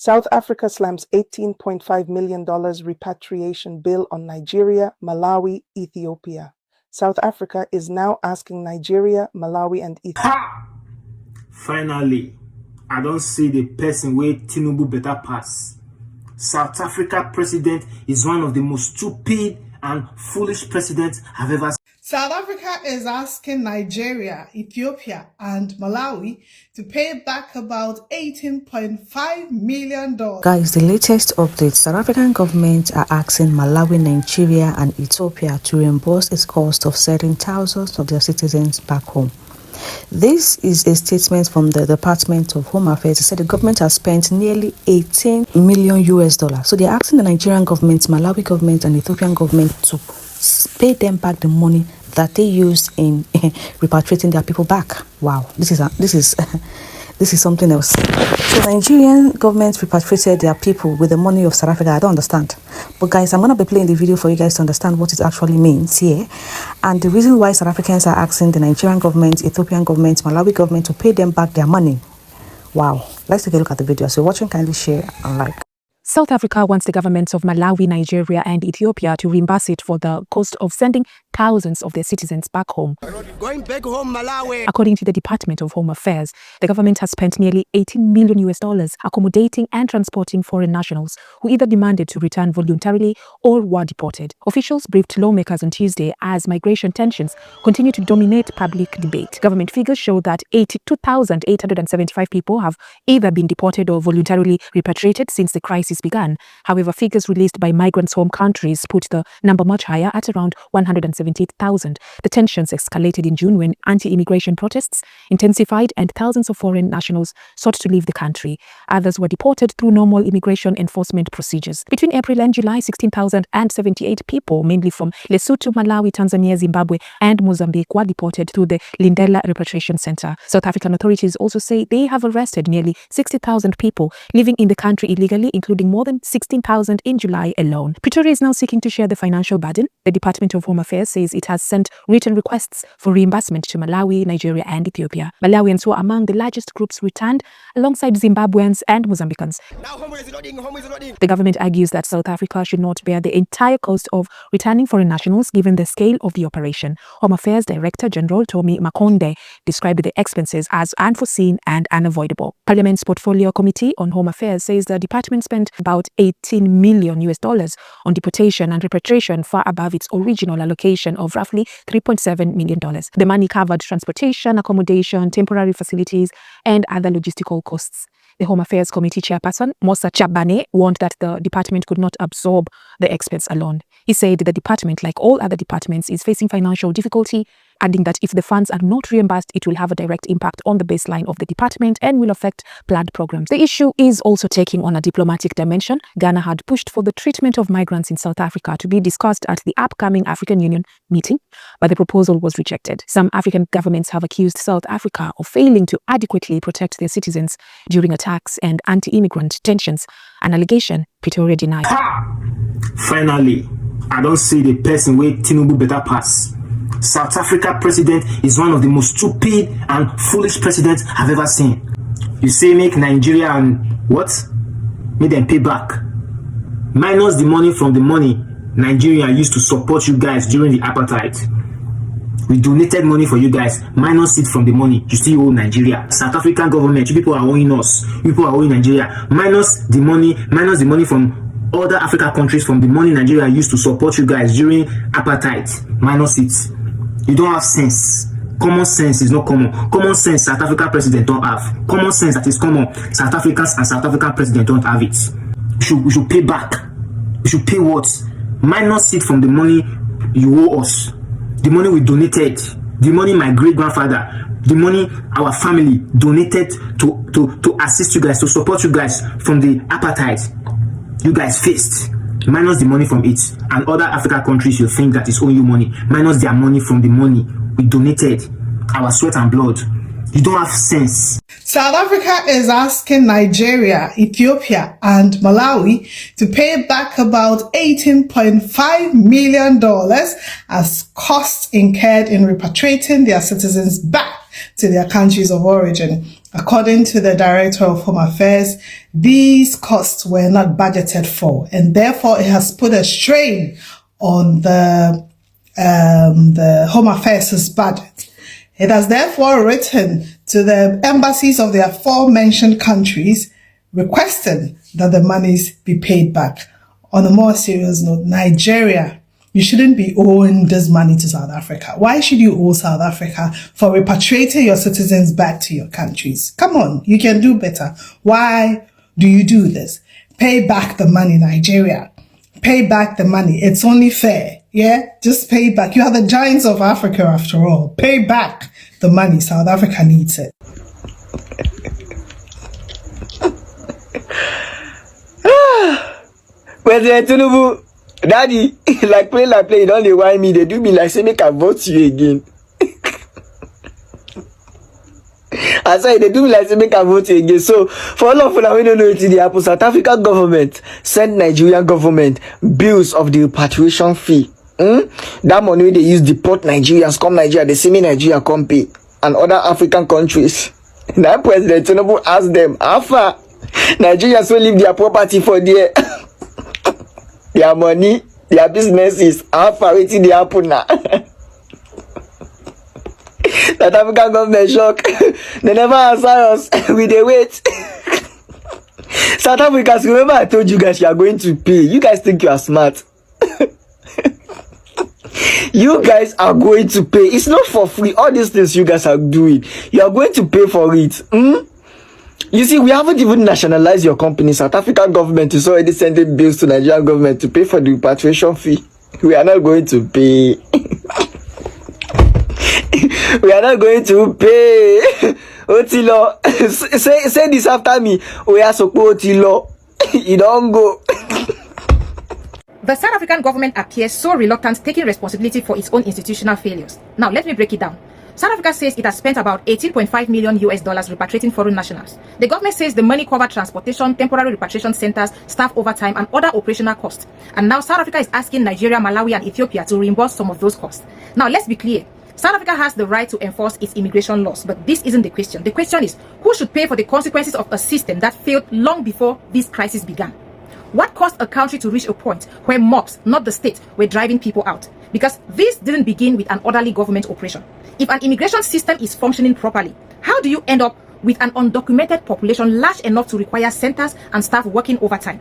South Africa slams $18.5 million repatriation bill on Nigeria, Malawi, Ethiopia. South Africa is now asking Nigeria, Malawi, and Ethiopia. Ha! Finally, I don't see the person where Tinubu better pass. South Africa president is one of the most stupid and foolish presidents I've ever seen. South Africa is asking Nigeria, Ethiopia, and Malawi to pay back about $18.5 million. Guys, the latest update: South African government are asking Malawi, Nigeria, and Ethiopia to reimburse its cost of sending thousands of their citizens back home. This is a statement from the Department of Home Affairs. It said the government has spent nearly 18 million US dollars. So they're asking the Nigerian government, Malawi government, and Ethiopian government to pay them back the money that they used in repatriating their people back. Wow, this is something else. So Nigerian government repatriated their people with the money of South Africa. I don't understand. But guys, I'm going to be playing the video for you guys to understand what it actually means here. And the reason why South Africans are asking the Nigerian government, Ethiopian government, Malawi government to pay them back their money. Wow. Let's take a look at the video. So watching, kindly share and like. South Africa wants the governments of Malawi, Nigeria, and Ethiopia to reimburse it for the cost of sending thousands of their citizens back home. Going back home, Malawi. According to the Department of Home Affairs, the government has spent nearly 18 million US dollars accommodating and transporting foreign nationals who either demanded to return voluntarily or were deported. Officials briefed lawmakers on Tuesday as migration tensions continue to dominate public debate. Government figures show that 82,875 people have either been deported or voluntarily repatriated since the crisis began. However, figures released by migrants' home countries put the number much higher at around 178,000. The tensions escalated in June when anti-immigration protests intensified and thousands of foreign nationals sought to leave the country. Others were deported through normal immigration enforcement procedures. Between April and July, 16,078 people, mainly from Lesotho, Malawi, Tanzania, Zimbabwe, and Mozambique, were deported through the Lindela Repatriation Center. South African authorities also say they have arrested nearly 60,000 people living in the country illegally, including more than 16,000 in July alone. Pretoria is now seeking to share the financial burden. The Department of Home Affairs says it has sent written requests for reimbursement to Malawi, Nigeria, and Ethiopia. Malawians were among the largest groups returned, alongside Zimbabweans and Mozambicans. Now home is loading, home is loading. The government argues that South Africa should not bear the entire cost of returning foreign nationals given the scale of the operation. Home Affairs Director General Tommy Makonde described the expenses as unforeseen and unavoidable. Parliament's Portfolio Committee on Home Affairs says the department spent about 18 million US dollars on deportation and repatriation, far above its original allocation of roughly $3.7 million. The money covered transportation, accommodation, temporary facilities, and other logistical costs. The Home Affairs Committee chairperson, Mosa Chabane, warned that the department could not absorb the expense alone. He said the department, like all other departments, is facing financial difficulty, adding that if the funds are not reimbursed, it will have a direct impact on the baseline of the department and will affect planned programs. The issue is also taking on a diplomatic dimension. Ghana had pushed for the treatment of migrants in South Africa to be discussed at the upcoming African Union meeting, but the proposal was rejected. Some African governments have accused South Africa of failing to adequately protect their citizens during attacks and anti-immigrant tensions, an allegation Pretoria denied. Ha! Finally, I don't see the person where Tinubu better pass. South Africa president is one of the most stupid and foolish presidents I've ever seen. You say make Nigeria and what? Make them pay back. Minus the money from the money Nigeria used to support you guys during the apartheid. We donated money for you guys. Minus it from the money you still owe Nigeria. South African government, you people are owing us. You people are owing Nigeria. Minus the money from other African countries, from the money Nigeria used to support you guys during apartheid. Minus it. You don't have sense. Common sense is not common. Common sense South African president don't have. Common sense that is common, South Africans and South African president don't have it. We should pay back. We should pay what? Minus it from the money you owe us. The money we donated. The money my great-grandfather, the money our family donated to assist you guys, to support you guys from the apartheid you guys faced. Minus the money from it, and other African countries you think that is owing you money, minus their money from the money we donated, our sweat and blood. You don't have sense. South Africa is asking Nigeria, Ethiopia, and Malawi to pay back about $18.5 million as costs incurred in repatriating their citizens back to their countries of origin. According to the Director of Home Affairs, these costs were not budgeted for, and therefore it has put a strain on the Home Affairs' budget. It has therefore written to the embassies of the aforementioned countries requesting that the monies be paid back. On a more serious note, Nigeria, you shouldn't be owing this money to South Africa. Why should you owe South Africa for repatriating your citizens back to your countries? Come on, you can do better. Why do you do this? Pay back the money, Nigeria. Pay back the money. It's only fair. Yeah? Just pay back. You are the giants of Africa after all. Pay back the money. South Africa needs it. President Tinubu, Daddy, like play, you don't dey whine me. They do me like say make I vote you again. I say they do me like say make I vote you again. So for all of you we don't know it dey happen, South Africa government send Nigerian government bills of the repatriation fee. That money they use deport Nigerians come Nigeria, they say me Nigeria come pay, and other African countries. Now President Tinubu ask them how far Nigerians will leave their property for there. Their money, their businesses, how far waiting they happen now. South African government shock. They never answer us. We they wait. South Africans, remember I told you guys you are going to pay. You guys think you are smart. You guys are going to pay. It's not for free. All these things you guys are doing, you are going to pay for it. You see, we haven't even nationalized your company. South African government is already sending bills to Nigerian government to pay for the repatriation fee. We are not going to pay. We are not going to pay. Otilo, say this after me. We are supposed Otilo. You don't go. The South African government appears so reluctant taking responsibility for its own institutional failures. Now, let me break it down. South Africa says it has spent about $18.5 million repatriating foreign nationals. The government says the money covered transportation, temporary repatriation centers, staff overtime, and other operational costs. And now South Africa is asking Nigeria, Malawi, and Ethiopia to reimburse some of those costs. Now, let's be clear. South Africa has the right to enforce its immigration laws, but this isn't the question. The question is, who should pay for the consequences of a system that failed long before this crisis began? What caused a country to reach a point where mobs, not the state, were driving people out? Because this didn't begin with an orderly government operation. If an immigration system is functioning properly, how do you end up with an undocumented population large enough to require centers and staff working overtime?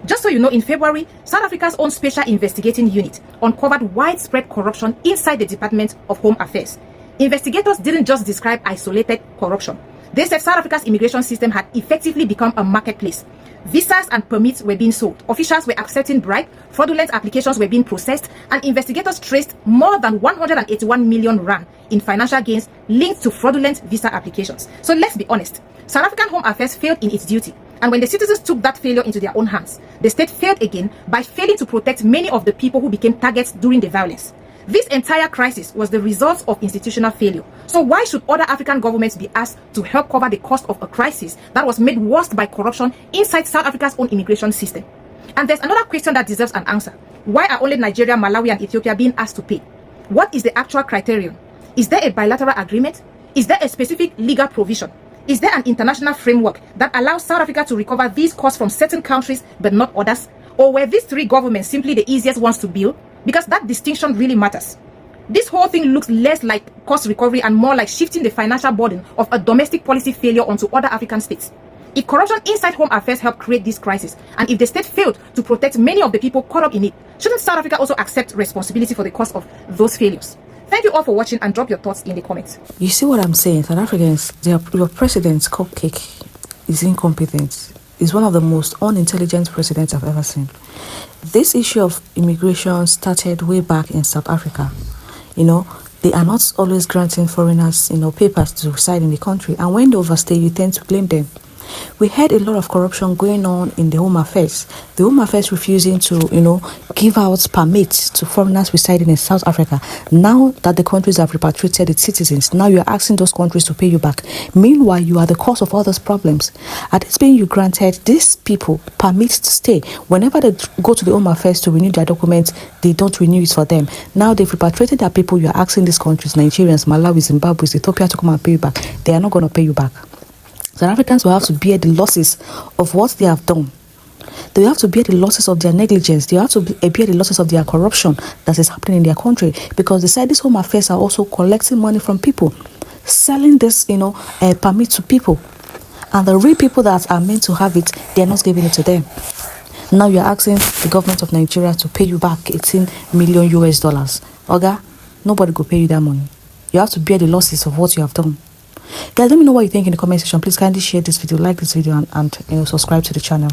Just so you know, in February, South Africa's own Special Investigating Unit uncovered widespread corruption inside the Department of Home Affairs. Investigators didn't just describe isolated corruption. They said South Africa's immigration system had effectively become a marketplace. Visas and permits were being sold. Officials were accepting bribes, fraudulent applications were being processed, and investigators traced more than 181 million rand in financial gains linked to fraudulent visa applications. So let's be honest, South African Home Affairs failed in its duty. And when the citizens took that failure into their own hands, the state failed again by failing to protect many of the people who became targets during the violence. This entire crisis was the result of institutional failure. So why should other African governments be asked to help cover the cost of a crisis that was made worse by corruption inside South Africa's own immigration system? And there's another question that deserves an answer. Why are only Nigeria, Malawi, and Ethiopia being asked to pay? What is the actual criterion? Is there a bilateral agreement? Is there a specific legal provision? Is there an international framework that allows South Africa to recover these costs from certain countries but not others? Or were these three governments simply the easiest ones to bill? Because that distinction really matters. This whole thing looks less like cost recovery and more like shifting the financial burden of a domestic policy failure onto other African states. If corruption inside Home Affairs helped create this crisis, and if the state failed to protect many of the people caught up in it, shouldn't South Africa also accept responsibility for the cost of those failures? Thank you all for watching, and drop your thoughts in the comments. You see what I'm saying? South Africans, your president's cupcake is incompetent. He's one of the most unintelligent presidents I've ever seen. This issue of immigration started way back in South Africa. You know, they are not always granting foreigners, papers to reside in the country. And when they overstay, you tend to blame them. We had a lot of corruption going on in the Home Affairs. The Home Affairs refusing to, give out permits to foreigners residing in South Africa. Now that the countries have repatriated its citizens, now you're asking those countries to pay you back. Meanwhile, you are the cause of all those problems. At this being you granted these people permits to stay. Whenever they go to the Home Affairs to renew their documents, they don't renew it for them. Now they've repatriated their people. You're asking these countries, Nigerians, Malawi, Zimbabwe, Ethiopia, to come and pay you back. They are not going to pay you back. South Africans will have to bear the losses of what they have done. They will have to bear the losses of their negligence. They have to bear the losses of their corruption that is happening in their country, because they said these Home Affairs are also collecting money from people, selling this, permit to people, and the real people that are meant to have it, they are not giving it to them. Now you're asking the government of Nigeria to pay you back 18 million US dollars. Oga, nobody will pay you that money. You have to bear the losses of what you have done. Guys, let me know what you think in the comment section. Please kindly share this video, like this video, and subscribe to the channel.